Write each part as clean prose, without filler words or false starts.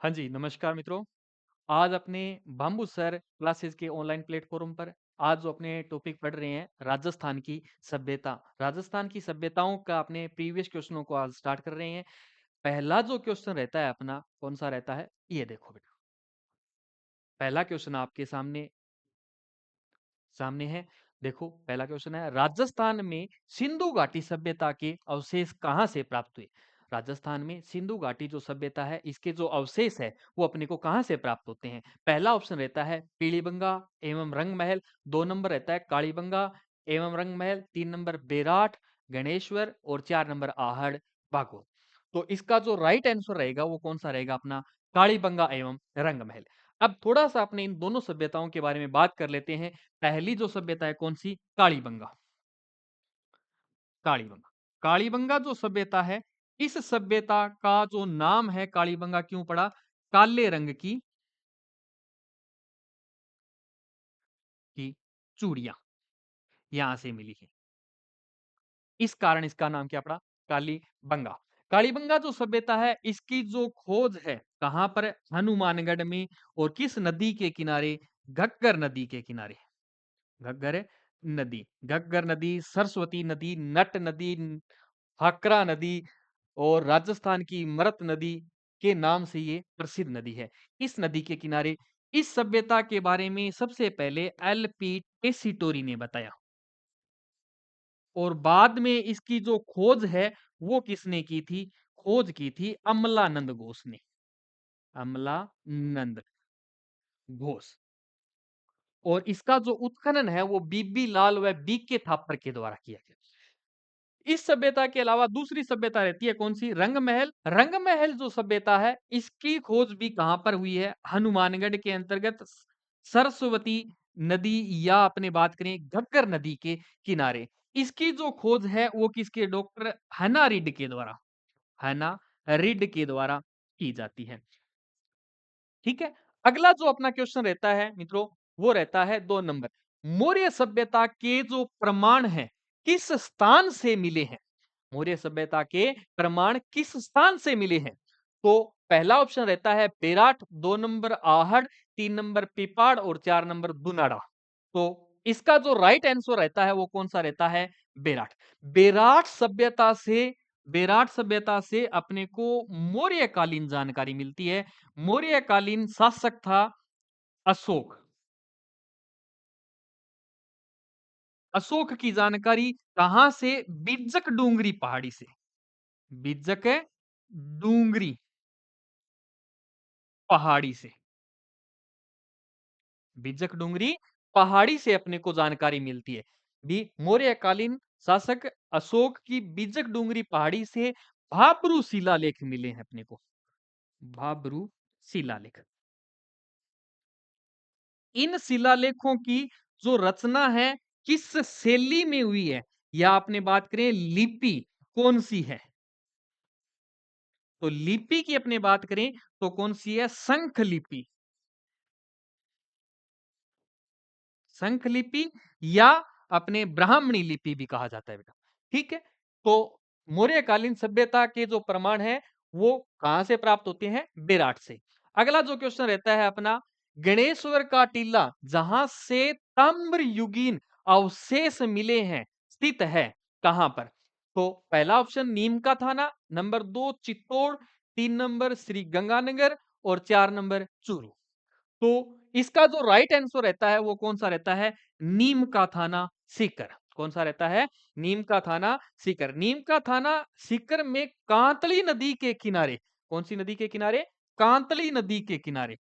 हाँ जी, नमस्कार मित्रों। आज अपने बाम्बू सर क्लासेस के ऑनलाइन प्लेटफ़ॉर्म पर आज जो अपने टॉपिक पढ़ रहे हैं राजस्थान की सभ्यता। राजस्थान की सभ्यताओं का अपने प्रीवियस क्वेश्चनों को आज स्टार्ट कर रहे हैं। पहला जो क्वेश्चन रहता है अपना कौन-सा रहता है? ये देखो बेटा। पहला क्वेश्चन आपके सामने सामने है। देखो पहला क्वेश्चन है राजस्थान में सिंधु घाटी सभ्यता के अवशेष कहाँ से प्राप्त हुए? राजस्थान में सिंधु घाटी जो सभ्यता है इसके जो अवशेष है वो अपने को कहाँ से प्राप्त होते हैं? पहला ऑप्शन रहता है पीलीबंगा एवं रंग महल, 2 नंबर रहता है कालीबंगा एवं रंग महल, 3 नंबर बेराट, गणेश्वर और 4 नंबर आहड़, बागोर। तो इसका जो राइट आंसर रहेगा वो कौन सा रहेगा अपना कालीबंगा एवं रंग महल। अब थोड़ा-सा अपने इन दोनों सभ्यताओं के बारे में बात कर लेते हैं। पहली जो सभ्यता है कौन-सी? कालीबंगा। कालीबंगा। कालीबंगा जो सभ्यता है, इस सभ्यता का जो नाम है कालीबंगा क्यों पड़ा? काले रंग की चूड़ियाँ यहाँ से मिली है। इस कारण इसका नाम क्या पड़ा? कालीबंगा। कालीबंगा जो सभ्यता है, इसकी जो खोज है, कहाँ पर? हनुमानगढ़ में और किस नदी के किनारे? घग्गर नदी के किनारे। घग्गर नदी। घग्गर नदी, सरस्वती नदी, नट नदी, भाखरा नदी और राजस्थान की मरत नदी के नाम से ये प्रसिद्ध नदी है। इस नदी के किनारे इस सभ्यता के बारे में सबसे पहले एल.पी. टेसीटोरी ने बताया और बाद में इसकी जो खोज है वो किसने की थी? खोज की थी अमलानंद घोष ने। अमलानंद घोष। और इसका जो उत्खनन है वो बीबी लाल व बी.के. थापर के द्वारा किया गया। इस सभ्यता के अलावा दूसरी सभ्यता रहती है कौन सी? रंग महल। रंग महल जो सभ्यता है इसकी खोज भी कहां पर हुई है? हनुमानगढ़ के अंतर्गत सरस्वती नदी या अपने बात करें घग्गर नदी के किनारे। इसकी जो खोज है वो किसके? डॉक्टर हना रिड के द्वारा। हना रिड के द्वारा की जाती है। ठीक है। अगला जो अपना क्वेश्चन रहता है मित्रों वो रहता है 2 नंबर। मौर्य सभ्यता के जो प्रमाण हैं किस स्थान से मिले हैं? मौर्य सभ्यता के प्रमाण किस स्थान से मिले हैं? तो पहला ऑप्शन रहता है बेराट, 2 नंबर आहड़, 3 नंबर पिपाड़ और 4 नंबर दुनाड़ा। तो इसका जो राइट आंसर रहता है वो कौन सा रहता है? बेराट। बेराट सभ्यता से बेराट सभ्यता से अपने को मौर्यकालीन जानकारी मिलती है। मौर्यकालीन शासक था अशोक। अशोक की जानकारी कहां से? बिज्जक डूंगरी पहाड़ी से। बिज्जक डूंगरी पहाड़ी से। बिज्जक डूंगरी पहाड़ी से अपने को जानकारी मिलती है। भी मौर्यकालीन शासक अशोक की बिज्जक डूंगरी पहाड़ी से भाब्रू शिलालेख मिले हैं अपने को। भाब्रू शिलालेख। इन शिलालेखों की जो रचना है किस शैली में हुई है या आपने बात करें लिपि कौन सी है? तो लिपि की अपने बात करें तो कौन सी है? शंख लिपि। शंख लिपि या अपने ब्राह्मणी लिपि भी कहा जाता है बेटा। ठीक है। तो मौर्यकालीन सभ्यता के जो प्रमाण है वो कहां से प्राप्त होते हैं? बेराट से। अगला जो क्वेश्चन रहता है अपना गणेश्वर का टीला जहां से ताम्र युगीन अवशेष मिले हैं स्थित है कहां पर? तो पहला ऑप्शन नीम का थाना, नंबर 2 चित्तौड़, 3 नंबर श्री गंगानगर और 4 नंबर चूरू। तो इसका जो राइट आंसर रहता है वो कौन सा रहता है? नीम का थाना सीकर। कौन सा रहता है? नीम का थाना सीकर। नीम का थाना सीकर में कांतली नदी के किनारे। कौन सी नदी के किनारे? कांतली नदी के किनारे।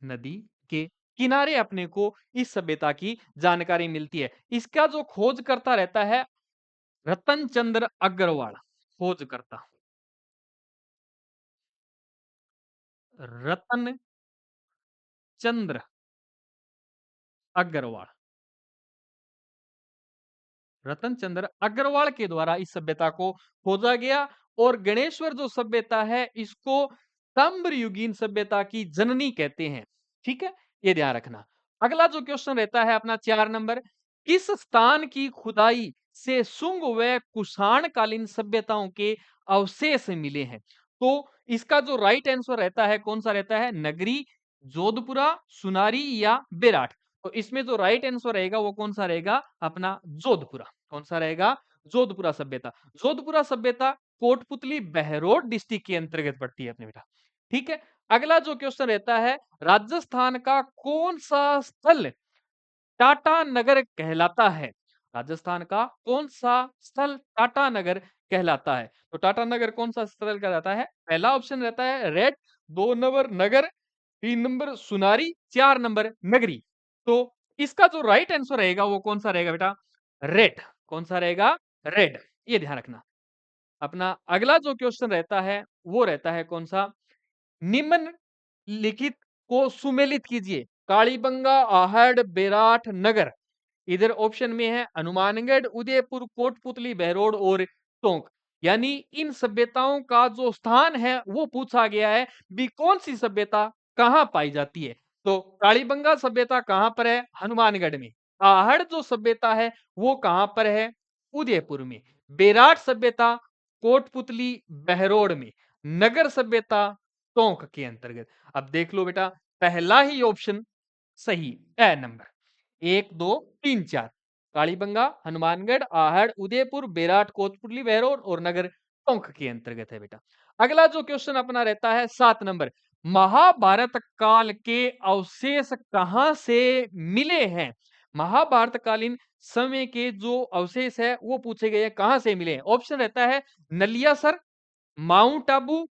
नदी के किनारे अपने को इस सभ्यता की जानकारी मिलती है। इसका जो खोजकर्ता रहता है रतन चंद्र अग्रवाल। खोजकर्ता रतन चंद्र अग्रवाल। रतन चंद्र अग्रवाल के द्वारा इस सभ्यता को खोजा गया और गणेश्वर जो सभ्यता है इसको ताम्रयुगीन सभ्यता की जननी कहते हैं। ठीक है, ये ध्यान रखना। अगला जो क्वेश्चन रहता है अपना 4 नंबर, किस स्थान की खुदाई से शुंग व कुषाण कालीन सभ्यताओं के अवशेष मिले हैं। तो इसका जो राइट आंसर रहता है कौन सा रहता है? नगरी, जोधपुरा, सुनारी या बेराट। तो इसमें जो राइट आंसर रहेगा वो कौन सा रहेगा? अपना जोधपुरा। कौन सा रहेगा? जोधपुरा सभ्यता। जोधपुरा सभ्यता कोटपुतली बहरोड डिस्ट्रिक्ट के अंतर्गत पड़ती है अपने बेटा। ठीक है। अगला जो क्वेश्चन रहता है, राजस्थान का कौन सा स्थल टाटा नगर कहलाता है? राजस्थान का कौन सा स्थल टाटा नगर कहलाता है? तो टाटा नगर कौन सा स्थल कहलाता है? पहला ऑप्शन रहता है रेड, 2 नंबर नगर, 3 नंबर सुनारी, 4 नंबर नगरी। तो इसका जो राइट आंसर रहेगा वो कौन सा रहेगा बेटा? रेड। कौन सा रहेगा? रेड। ये ध्यान रखना। अपना अगला जो क्वेश्चन रहता है वो रहता है कौन सा? निम्न लिखित को सुमेलित कीजिए। कालीबंगा, आहड़, बेराट, नगर। इधर ऑप्शन में है हनुमानगढ़, उदयपुर, कोटपुतली, बहरोड और टोंक। यानी इन सभ्यताओं का जो स्थान है वो पूछा गया है भी कौन सी सभ्यता कहां पाई जाती है। तो कालीबंगा सभ्यता कहां पर है? हनुमानगढ़ में। आहड़ जो सभ्यता है वो कहां पर है? उदयपुर में। बेराट सभ्यता कोटपुतली बहरोड में। नगर सभ्यता टोंक के अंतर्गत। अब देख लो बेटा, पहला ही ऑप्शन सही, ए नंबर 1, 2, 3, 4। कालीबंगा, हनुमानगढ़, आहड़, उदयपुर, बेराट, कोटपुतली, बहरोड और नगर टोंक के अंतर्गत है बेटा। अगला जो क्वेश्चन अपना रहता है 7 नंबर, महाभारत काल के अवशेष कहां से मिले हैं? महाभारत कालीन समय के जो अवशेष है वो पूछे गए हैं कहां से मिले हैं। ऑप्शन रहता है नलियासर, माउंट आबू,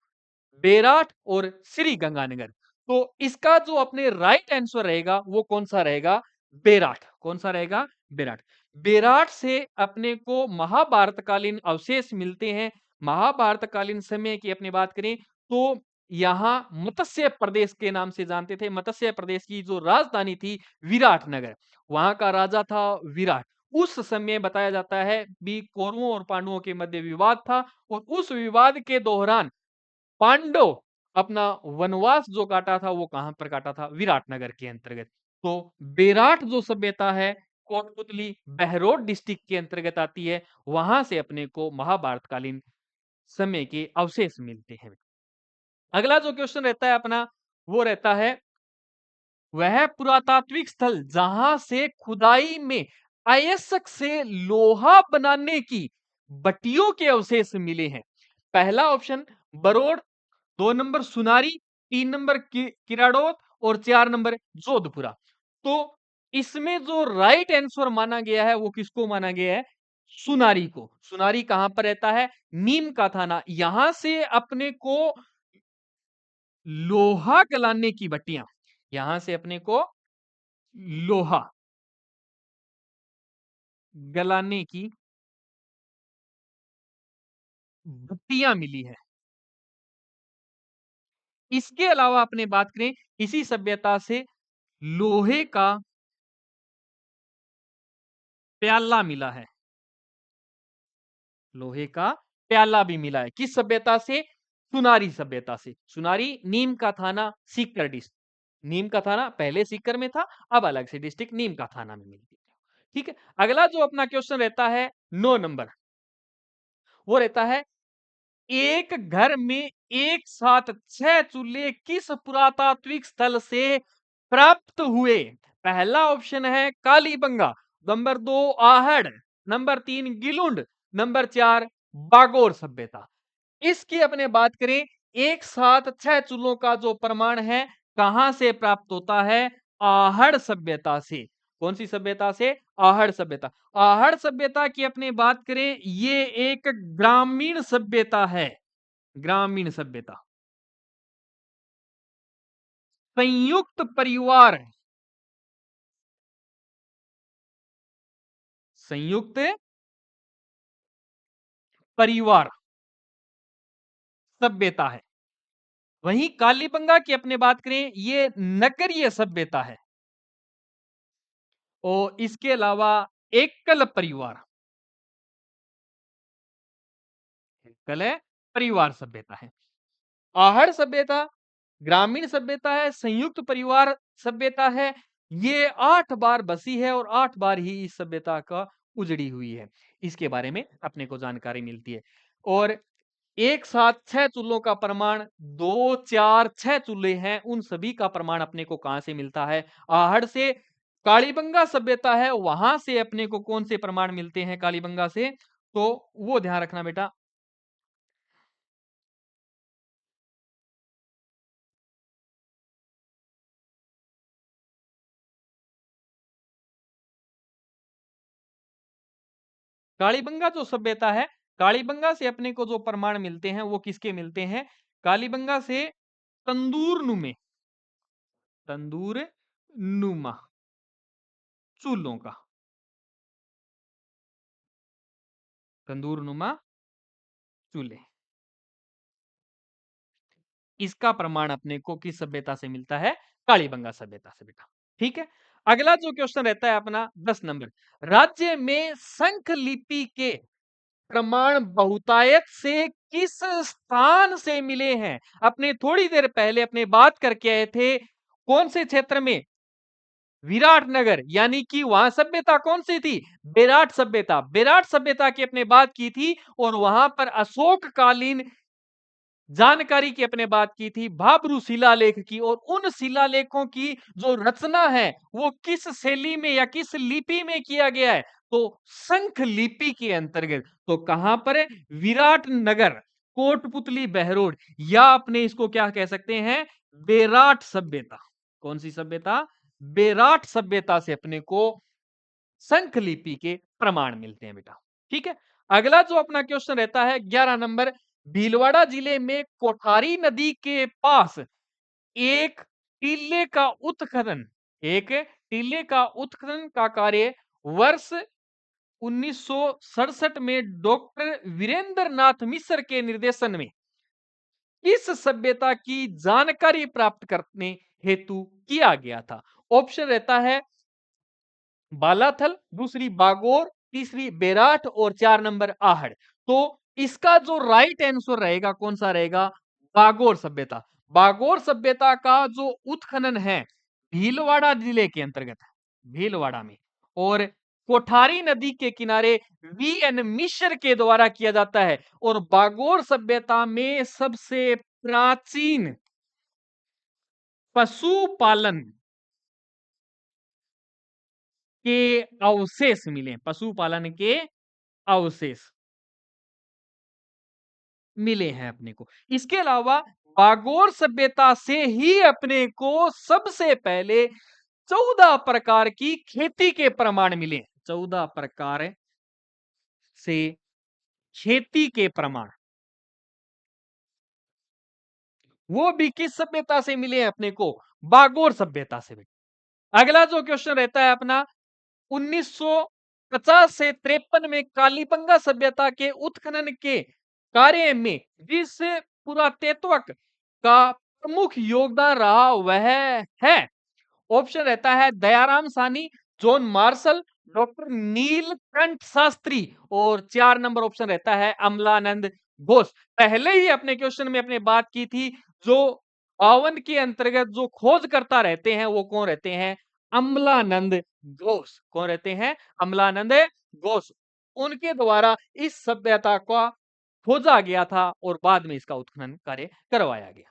बेराट और श्री गंगानगर। तो इसका जो अपने राइट आंसर रहेगा वो कौन सा रहेगा? बेराट। कौन सा रहेगा? बेराट। बेराट से अपने को महाभारतकालीन अवशेष मिलते हैं। महाभारतकालीन समय की अपनी बात करें तो यहां मत्स्य प्रदेश के नाम से जानते थे। मत्स्य प्रदेश की जो राजधानी थी विराटनगर, वहां का राजा था विराट। उस समय बताया जाता है भी कौरवों और पांडवों के मध्य विवाद था और उस विवाद के दौरान पांडव अपना वनवास जो काटा था वो कहां पर काटा था? विराटनगर के अंतर्गत। तो बेराट जो सभ्यता है कोटपुतली बहरोड डिस्ट्रिक्ट के अंतर्गत आती है। वहां से अपने को महाभारतकालीन समय के अवशेष मिलते हैं। अगला जो क्वेश्चन रहता है अपना वो रहता है, वह पुरातात्विक स्थल जहां से खुदाई में अयस्क से लोहा बनाने की भट्टियों के अवशेष मिले हैं। पहला ऑप्शन बरोड, 2 नंबर सुनारी, 3 नंबर किराड़ोत और 4 नंबर जोधपुरा। तो इसमें जो राइट आंसर माना गया है वो किसको माना गया है? सुनारी को। सुनारी कहां पर रहता है? नीम का थाना। यहां से अपने को लोहा गलाने की भट्टियां, यहां से अपने को लोहा गलाने की भट्टियां मिली है। इसके अलावा अपने बात करें इसी सभ्यता से लोहे का प्याला मिला है। लोहे का प्याला भी मिला है। किस सभ्यता से? सुनारी सभ्यता से। सुनारी नीम का थाना सीकर डिस्ट्रिक्ट। नीम का थाना पहले सीकर में था, अब अलग से डिस्ट्रिक्ट नीम का थाना में मिलती है। ठीक है। अगला जो अपना क्वेश्चन रहता है 9 नंबर, वो रहता है एक घर में एक साथ 6 चूल्हे किस पुरातात्विक स्थल से प्राप्त हुए? पहला ऑप्शन है Kalibangan, number 2 Ahar, number 3 Gilund, number 4 Bagor सभ्यता। इसकी अपने बात करें एक साथ 6 चूल्हों का जो प्रमाण है कहां से प्राप्त होता है? आहड़ सभ्यता से। कौन सी सभ्यता से? आहड़ सभ्यता। आहड़ सभ्यता की अपने बात करें ये एक ग्रामीण सभ्यता है। ग्रामीण सभ्यता। संयुक्त परिवार, संयुक्त परिवार सभ्यता है। वहीं कालीबंगा की अपने बात करें ये नगरीय सभ्यता है। और इसके अलावा एकल परिवार, एकल परिवार सभ्यता है। आहड़ सभ्यता ग्रामीण सभ्यता है, संयुक्त परिवार सभ्यता है। ये 8 बार बसी है और 8 बार ही इस सभ्यता का उजड़ी हुई है। इसके बारे में अपने को जानकारी मिलती है। और एक साथ 6 चूल्हों का प्रमाण 2, 4, 6 चूल्हे हैं, उन सभी का प्रमाण अपने को कहां से मिलता है? आहड़ से। कालीबंगा सभ्यता है, वहां से अपने को कौन से प्रमाण मिलते हैं कालीबंगा से? तो वो ध्यान रखना बेटा। कालीबंगा जो सभ्यता है, कालीबंगा से अपने को जो प्रमाण मिलते हैं वो किसके मिलते हैं? कालीबंगा से तंदूर नुमे, तंदूर नुमा चूल्हों का, तंदूर नुमा चूल्हे, इसका प्रमाण अपने को किस सभ्यता से मिलता है? कालीबंगा सभ्यता से बेटा। ठीक है। अगला जो क्वेश्चन रहता है अपना 10 नंबर, राज्य में संख लिपि के प्रमाण बहुतायत से किस स्थान से मिले हैं? अपने थोड़ी देर पहले अपने बात करके आए थे कौन से क्षेत्र में? विराटनगर, यानी कि वहां सभ्यता कौन सी थी? बेराट सभ्यता। बेराट सभ्यता की अपने बात की थी और वहां पर अशोक कालीन जानकारी की अपने बात की थी, भाब्रू शिलालेख की, और उन शिलालेखों की जो रचना है वो किस शैली में या किस लिपि में किया गया है? तो संख लिपि के अंतर्गत। तो कहां पर है? विराट नगर, कोटपुतली बहरोड, या अपने इसको क्या कह सकते हैं? बेराट सभ्यता। कौन सी सभ्यता? बेराट सभ्यता से अपने को संख लिपि के प्रमाण मिलते हैं बेटा। ठीक है। अगला जो अपना क्वेश्चन रहता है 11 नंबर, भीलवाड़ा जिले में कोठारी नदी के पास एक टीले का उत्खनन, एक टीले का उत्खनन का कार्य वर्ष 1967 में डॉक्टर वीरेंद्र नाथ मिश्र के निर्देशन में किस सभ्यता की जानकारी प्राप्त करने हेतु किया गया था? ऑप्शन रहता है बालाथल, दूसरी बागोर, तीसरी बेराट और 4 नंबर आहड़। तो इसका जो राइट आंसर रहेगा कौन सा रहेगा? बागोर सभ्यता। बागोर सभ्यता का जो उत्खनन है भीलवाड़ा जिले के अंतर्गत है, भीलवाड़ा में, और कोठारी नदी के किनारे वी.एन. मिश्र के द्वारा किया जाता है। और बागोर सभ्यता में सबसे प्राचीन पशुपालन के अवशेष मिले, पशुपालन के अवशेष मिले हैं अपने को। इसके अलावा बागोर सभ्यता से ही अपने को सबसे पहले 14 प्रकार की खेती के प्रमाण मिले। 14 प्रकार से खेती के प्रमाण, वो भी किस सभ्यता से मिले हैं अपने को? बागोर सभ्यता से भी। अगला जो क्वेश्चन रहता है अपना 1950 से 53 में कालीबंगा सभ्यता के उत्खनन के कार्य में जिस पुरातत्वक का प्रमुख योगदान रहा वह है, ऑप्शन रहता है दयाराम सानी, John Marshall, doctor Neelkanth Shastri, और 4 नंबर ऑप्शन रहता है अमलानंद घोष। पहले ही अपने क्वेश्चन में अपने बात की थी, जो 52 के अंतर्गत जो खोजकर्ता रहते हैं वो कौन रहते हैं? अमलानंद घोष। कौन रहते हैं? अमलानंद घोष। उनके द्वारा इस सभ्यता का खोजा गया था और बाद में इसका उत्खनन कार्य करवाया गया।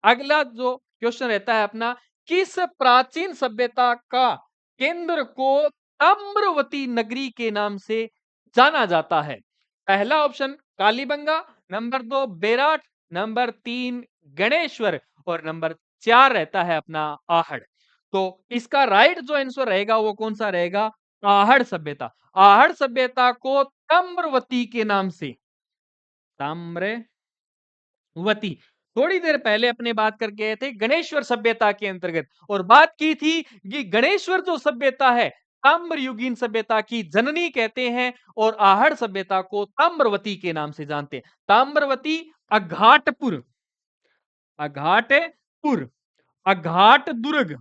अगला जो क्वेश्चन रहता है अपना, किस प्राचीन सभ्यता का केंद्र को ताम्रवती नगरी के नाम से जाना जाता है? पहला option Kalibangan, number 2 बेराट, number 3 Ganeshwar, और नंबर 4 रहता है अपना आहड़। तो इसका राइट जो आंसर रहेगा वो कौन सा रहेगा? आहड़ सभ्यता। आहड़ सभ्यता को ताम्रवती के नाम से, ताम्र वती, थोड़ी देर पहले अपने बात करके आए थे गणेश्वर सभ्यता के अंतर्गत, और बात की थी कि गणेश्वर जो सभ्यता है ताम्रयुगीन सभ्यता की जननी कहते हैं, और आहड़ सभ्यता को ताम्रवती के नाम से जानते हैं। ताम्रवती अघाटपुर, अघाटपुर, अघाट दुर्ग,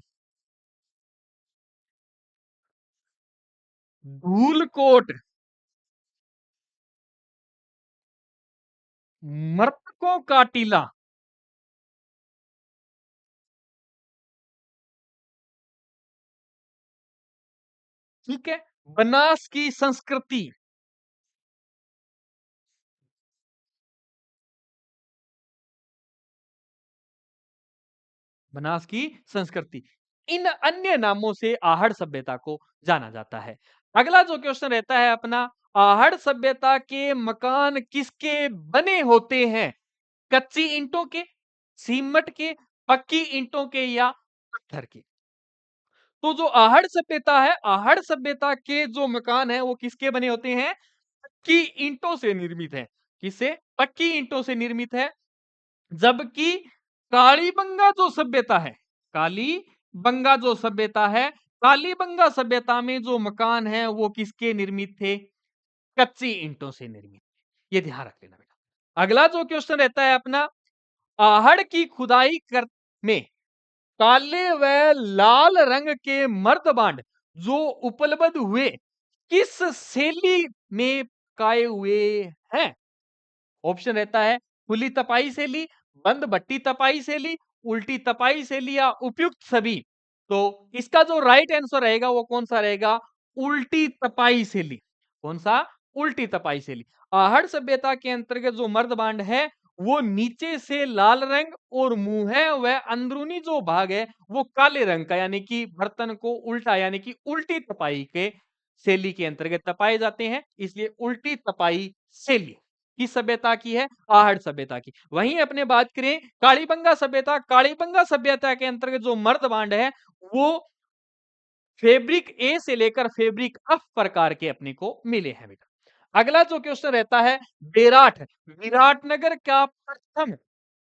धूलकोट, मृतकों का टीला, ठीक है। बनास की संस्कृति। बनास की संस्कृति। इन अन्य नामों से आहड़ सभ्यता को जाना जाता है। अगला जो क्वेश्चन रहता है अपना, आहड़ सभ्यता के मकान किसके बने होते हैं? कच्ची ईंटों के, सीमेंट के, पक्की ईंटों के या पत्थर के? तो जो आहड़ सभ्यता है, आहड़ सभ्यता के जो मकान है वो किसके बने होते हैं? पक्की ईंटों से निर्मित है। किससे? पक्की ईंटों से निर्मित है। जबकि कालीबंगा जो सभ्यता है, कालीबंगा जो सभ्यता है, कालीबंगा सभ्यता में जो मकान है वो किसके निर्मित थे? कच्ची ईंटों से निर्मित। ये ध्यान रख लेना बेटा। अगला जो क्वेश्चन रहता है अपना, आहड़ की खुदाई कर में काले व लाल रंग के मर्दबांड जो उपलब्ध हुए किस शैली में काए हुए हैं? ऑप्शन रहता है खुली तपाई शैली, बंद भट्टी तपाई शैली, उल्टी तपाई शैली या उपयुक्त सभी। तो इसका जो राइट आंसर रहेगा वो कौन सा रहेगा? उल्टी तपाई शैली। कौन सा? उल्टी तपाई शैली। आहड़ सभ्यता के अंतर्गत जो मर्दबांड है वो नीचे से लाल रंग और मुंह है वह अंदरूनी जो भाग है वो काले रंग का, यानी कि बर्तन को उल्टा यानी कि उल्टी तपाई के शैली के अंतर्गत तपाए जाते हैं, इसलिए उल्टी तपाई शैली किस सभ्यता की है? आहड़ सभ्यता की। वहीं अपने बात करें कालीबंगा सभ्यता, कालीबंगा सभ्यता के अंतर्गत जो मर्दबांड है वो फैब्रिक ए से लेकर फैब्रिक एफ प्रकार के अपने को मिले हैं बेटा। अगला जो क्वेश्चन रहता है, बेराट विराटनगर का प्रथम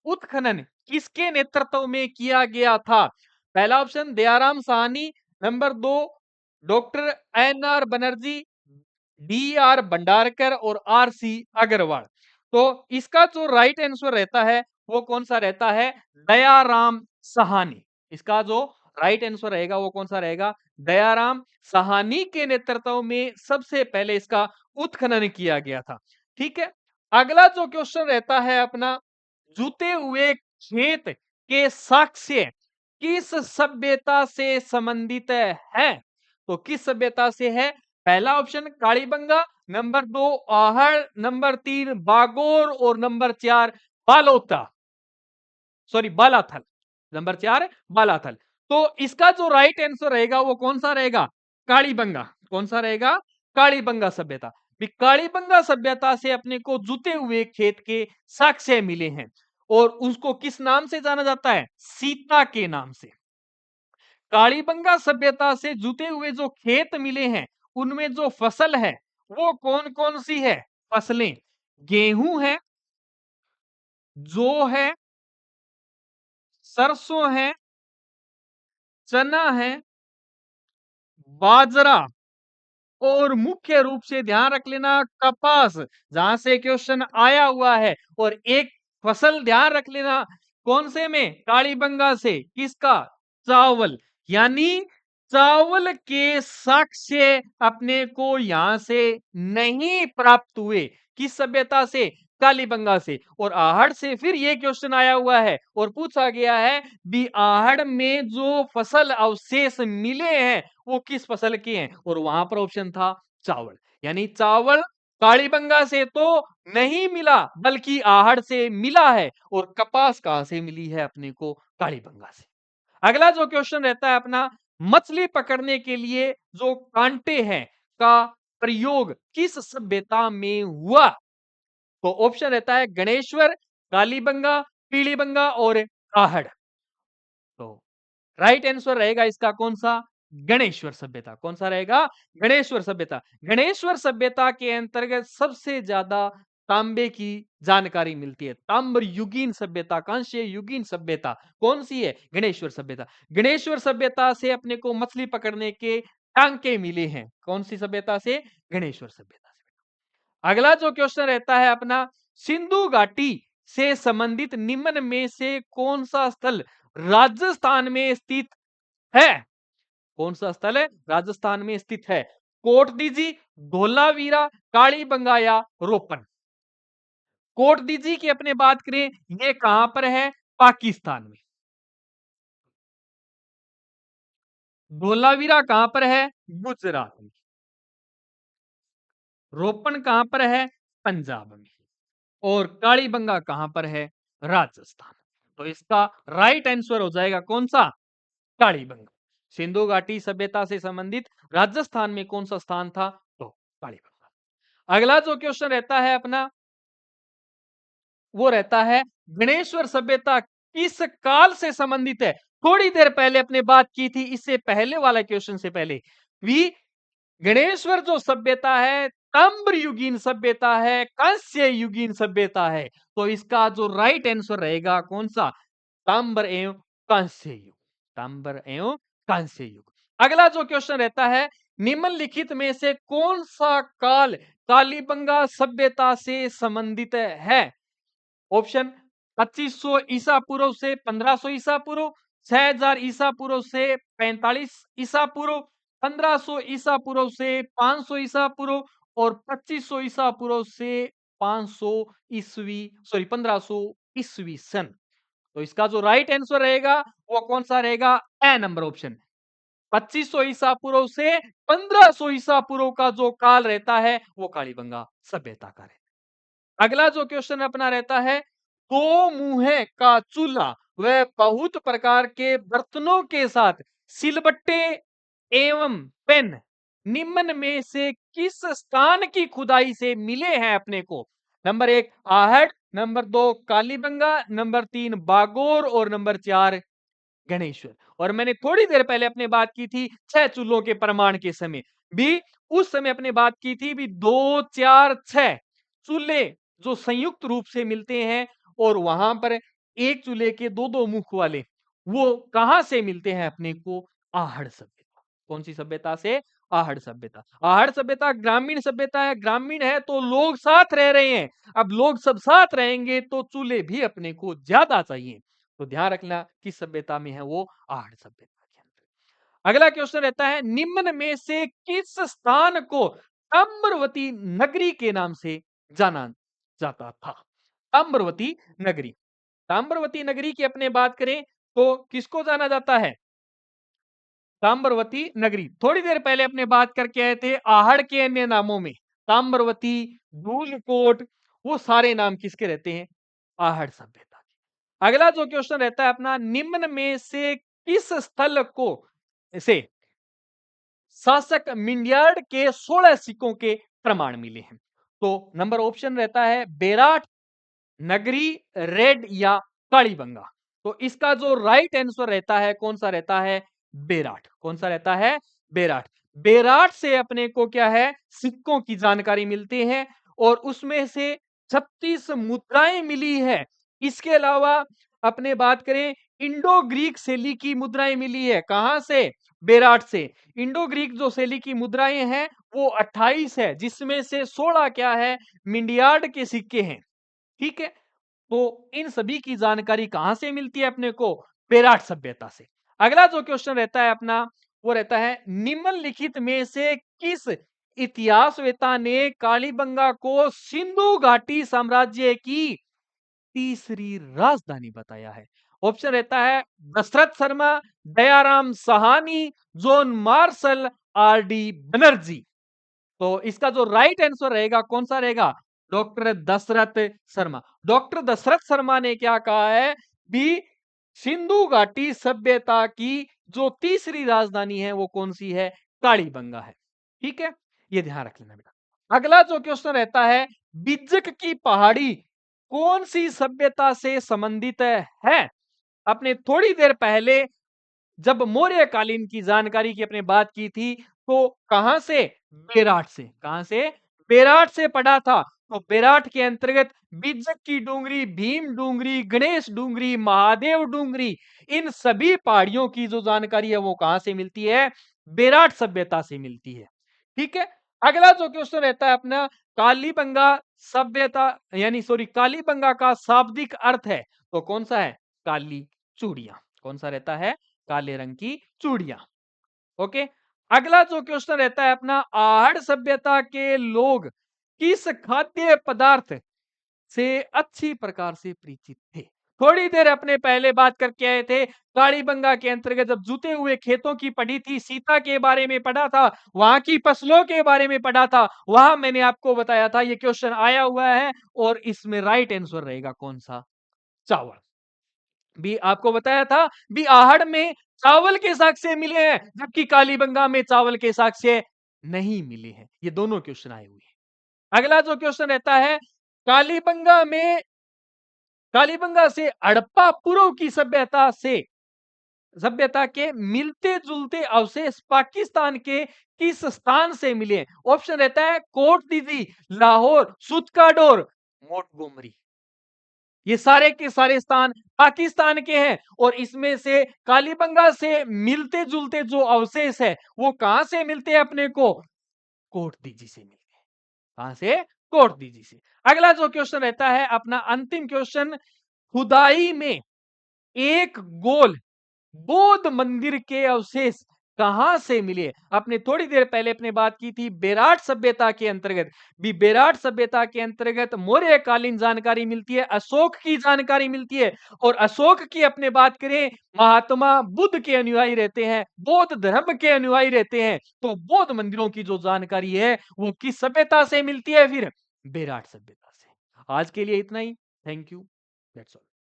उत्खनन किसके नेतृत्व में किया गया था? पहला ऑप्शन दयाराम साहनी, नंबर दो doctor N R Banerjee, D R Bhandarkar और आर सी अग्रवाल। तो इसका जो राइट आंसर रहता है वो कौन सा रहता है? दयाराम सहानी। इसका जो राइट आंसर रहेगा वो कौन सा रहेगा? दयाराम सहानी के नेतृत्व में सबसे पहले इसका उत्खनन किया गया था। ठीक है। अगला जो क्वेश्चन रहता है अपना, जुते हुए खेत के साक्ष्य किस सभ्यता से संबंधित है? तो किस सभ्यता से है? पहला ऑप्शन कालीबंगा, नंबर दो आहड़, नंबर तीन बागोर और नंबर चार बालोता, सॉरी बालाथल। नंबर चार बालाथल। तो इसका जो राइट आंसर रहेगा वो कौन सा रहेगा? कालीबंगा। कौन सा रहेगा? कालीबंगा सभ्यता। कालीबंगा सभ्यता से अपने को जुते हुए खेत के साक्ष्य मिले हैं और उसको किस नाम से जाना जाता है? सीता के नाम से। कालीबंगा सभ्यता से जुते हुए जो खेत मिले हैं उनमें जो फसल है वो कौन कौन सी है? फसलें गेहूं है, जौ है, सरसों है, चना है, बाजरा और मुख्य रूप से ध्यान रख लेना कपास, जहां से क्वेश्चन आया हुआ है। और एक फसल ध्यान रख लेना कौन से में? कालीबंगा से। किसका? चावल। यानी चावल के साक्ष्य अपने को यहां से नहीं प्राप्त हुए। किस सभ्यता से? कालीबंगा से। और आहड़ से फिर ये क्वेश्चन आया हुआ है और पूछा गया है भी आहड़ में जो फसल अवशेष मिले हैं वो किस फसल के हैं? और वहां पर ऑप्शन था चावल। यानी चावल कालीबंगा से तो नहीं मिला बल्कि आहड़ से मिला है। और कपास कहां से मिली है अपने को? कालीबंगा से। अगला जो क्वेश्चन रहता है अपना, मछली पकड़ने के लिए जो कांटे हैं का प्रयोग किस सभ्यता में हुआ? तो ऑप्शन रहता है गणेश्वर, कालीबंगा, पीलीबंगा और आहड़। तो राइट आंसर रहेगा इसका कौन सा? गणेश्वर सभ्यता। कौन सा रहेगा? गणेश्वर सभ्यता। गणेश्वर सभ्यता के अंतर्गत सबसे ज्यादा तांबे की जानकारी मिलती है। ताम्र युगीन सभ्यता, कांस्य युगीन सभ्यता कौन सी है? गणेश्वर सभ्यता। गणेश्वर सभ्यता से अपने को मछली पकड़ने के टांके मिले हैं। कौन सी सभ्यता से? गणेश्वर सभ्यता से। अगला जो क्वेश्चन रहता है अपना, सिंधु घाटी से संबंधित निम्न में से कौन सा स्थल राजस्थान में स्थित है? कौन सा स्थल है राजस्थान में स्थित है? कोट दीजी, धोलावीरा, कालीबंगा या रोपन? कोट दीजी की अपने बात करें ये कहां पर है? पाकिस्तान में। धोलावीरा कहां पर है? गुजरात में। रोपण कहां पर है? पंजाब में। और कालीबंगा कहां पर है? राजस्थान। तो इसका राइट आंसर हो जाएगा कौन सा? कालीबंगा। सिंधु घाटी सभ्यता से संबंधित राजस्थान में कौन सा स्थान था? तो कालीबंगा। अगला जो क्वेश्चन रहता है अपना, वो रहता है गणेश्वर सभ्यता किस काल से संबंधित है? थोड़ी देर पहले अपने बात की थी, इससे पहले वाला क्वेश्चन से पहले भी। गणेश्वर जो सभ्यता है ताम्र युगीन सभ्यता है, कांस्य युगीन सभ्यता है। तो इसका जो राइट आंसर रहेगा कौन सा? ताम्र एवं कांस्य युग। ताम्र एवं कांस्य युग। अगला जो क्वेश्चन रहता है, निम्नलिखित में से कौन सा काल कालीबंगा सभ्यता से संबंधित है? ऑप्शन 2500 ईसा पूर्व से 1500 ईसा पूर्व, 6000 ईसा पूर्व से 45 ईसा पूर्व, 1500 ईसा पूर्व से 500 ईसा पूर्व और 2500 ईसा पूर्व से 500 ईस्वी 1500 ईस्वी सन। तो इसका जो राइट आंसर रहेगा वो कौन सा रहेगा? ए नंबर ऑप्शन। 2500 ईसा पूर्व से 1500 ईसा पूर्व का जो काल रहता है वो कालीबंगा सभ्यता का रहता है। अगला जो क्वेश्चन अपना रहता है, दो मुंहे का चूल्हा व बहुत प्रकार के बर्तनों के साथ सिलबट्टे एवं पेन निम्न में से किस स्थान की खुदाई से मिले हैं अपने को? नंबर 1 आहट, नंबर 2 कालीबंगा, नंबर 3 बागोर और नंबर 4 गणेश्वर। और मैंने थोड़ी देर पहले अपने बात की थी 6 चूल्हों के प्रमाण के समय भी, उस समय अपने बात की थी भी 2 4 6 चूल्हे जो संयुक्त रूप से मिलते हैं और वहां पर एक चूल्हे के दो दो मुख वाले, वो कहां से मिलते हैं अपने को? आहड़ सभ्यता। कौन सी सभ्यता से? आहड़ सभ्यता। आहड़ सभ्यता ग्रामीण सभ्यता है, ग्रामीण है तो लोग साथ रह रहे हैं। अब लोग सब साथ रहेंगे तो चूल्हे भी अपने को ज्यादा चाहिए। तो ध्यान रखना किस सभ्यता में है वो? आहड़ सभ्यता के अंदर। अगला क्वेश्चन रहता है, निम्न में से किस स्थान को ताम्रवती नगरी के नाम से जाना जाता था? ताम्रवती नगरी। ताम्रवती नगरी की अपने बात करें तो किसको जाना जाता है? ताम्रवती नगरी। थोड़ी देर पहले अपने बात करके आए थे आहड़ के अन्य नामों में ताम्रवती, धूलकोट, वो सारे नाम किसके रहते हैं? आहड़ सभ्यता के। अगला जो क्वेश्चन रहता है अपना, निम्न में से किस स्थल को से शासक मिंडियार्ड के 16 सिक्कों के प्रमाण मिले हैं? तो नंबर ऑप्शन रहता है बेराट, नगरी, रेड या कालीबंगा। तो इसका जो राइट आंसर रहता है कौन सा रहता है? बेराट। कौन सा रहता है? बेराट। बेराट से अपने को क्या है? सिक्कों की जानकारी मिलती है और उसमें से 36 मुद्राएं मिली है। इसके अलावा अपने बात करें इंडो ग्रीक शैली की मुद्राएं मिली है। कहां से? बेराट से। इंडो ग्रीक जो शैली की मुद्राएं हैं वो 28 है, जिसमें से 16 क्या है? मिंडियार्ड के सिक्के हैं। ठीक है, तो इन सभी की जानकारी कहां से मिलती है अपने को? बेराट सभ्यता से। अगला जो क्वेश्चन रहता है अपना, वो रहता है निम्नलिखित में से किस इतिहासवेता ने कालीबंगा को सिंधु घाटी साम्राज्य की तीसरी राजधानी बताया है? ऑप्शन रहता है Dasharath Sharma, Dayaram Sahni, John Marshall, R D Banerjee. तो इसका जो राइट आंसर रहेगा कौन सा रहेगा? डॉक्टर दशरथ शर्मा। डॉक्टर दशरथ शर्मा ने क्या कहा है भी, सिंधु घाटी सभ्यता की जो तीसरी राजधानी है वो कौन सी है? कालीबंगा है। ठीक है, ये ध्यान रख लेना बेटा। अगला जो क्वेश्चन रहता है, बिज्जक की पहाड़ी कौन सी सभ्यता से संबंधित है? आपने थोड़ी देर पहले जब मौर्य कालीन की जानकारी की अपने बात की थी तो कहां से? बेराट से। कहां से? बेराट से पढ़ा था। तो बेराट के अंतर्गत बिज्जक की डूंगरी, भीम डूंगरी, गणेश डूंगरी, महादेव डूंगरी, इन सभी पहाड़ियों की जो जानकारी है वो कहां से मिलती है? बेराट सभ्यता से मिलती है। ठीक है, अगला जो क्वेश्चन रहता है अपना, कालीबंगा सभ्यता यानी सॉरी कालीबंगा का शाब्दिक अर्थ है तो कौन सा है? काली चूड़ियां। कौन सा रहता है? काले रंग की चूड़ियां। ओके, अगला जो क्वेश्चन रहता है अपना, आहड़ सभ्यता के लोग किस खाद्य पदार्थ से अच्छी प्रकार से परिचित थे? थोड़ी देर अपने पहले बात करके आए थे, कालीबंगा के अंतर्गत जब जुते हुए खेतों की पढ़ी थी, सीता के बारे में पढ़ा था, वहां की फसलों के बारे में पढ़ा था, वहां मैंने आपको बताया था ये क्वेश्चन आया हुआ है और इसमें राइट आंसर रहेगा कौन सा? चावल। भी आपको बताया था भी आहड़ में चावल के साक्ष्य मिले हैं, जबकि कालीबंगा में चावल के साक्ष्य नहीं मिले हैं। ये दोनों क्वेश्चन आए हुए हैं। अगला जो क्वेश्चन रहता है, कालीबंगा में कालीबंगा से हड़प्पा पूर्व की सभ्यता के मिलते जुलते अवशेष पाकिस्तान के किस स्थान से मिले? ऑप्शन रहता है कोट दीदी, लाहौर, सुतकाडोर, मोंटगोमरी। ये सारे के सारे स्थान पाकिस्तान के हैं और इसमें से कालीबंगा से मिलते जुलते जो अवशेष है वो कहां से मिलते हैं अपने को? कोट दीजी से मिलते हैं। कहां से? कोट दीजी से। अगला जो क्वेश्चन रहता है अपना अंतिम क्वेश्चन, खुदाई में एक गोल बौद्ध मंदिर के अवशेष कहां से मिले? आपने थोड़ी देर पहले अपने बात की थी बेराट सभ्यता के अंतर्गत, भी बेराट सभ्यता के अंतर्गत मौर्यकालीन जानकारी मिलती है, अशोक की जानकारी मिलती है और अशोक की अपने बात करें महात्मा बुद्ध के अनुयायी रहते हैं, बौद्ध धर्म के अनुयायी रहते हैं, तो बौद्ध मंदिरों की जो जानकारी है वो किस सभ्यता से मिलती है? फिर बेराट सभ्यता से। आज के लिए इतना ही। Thank you. That's all.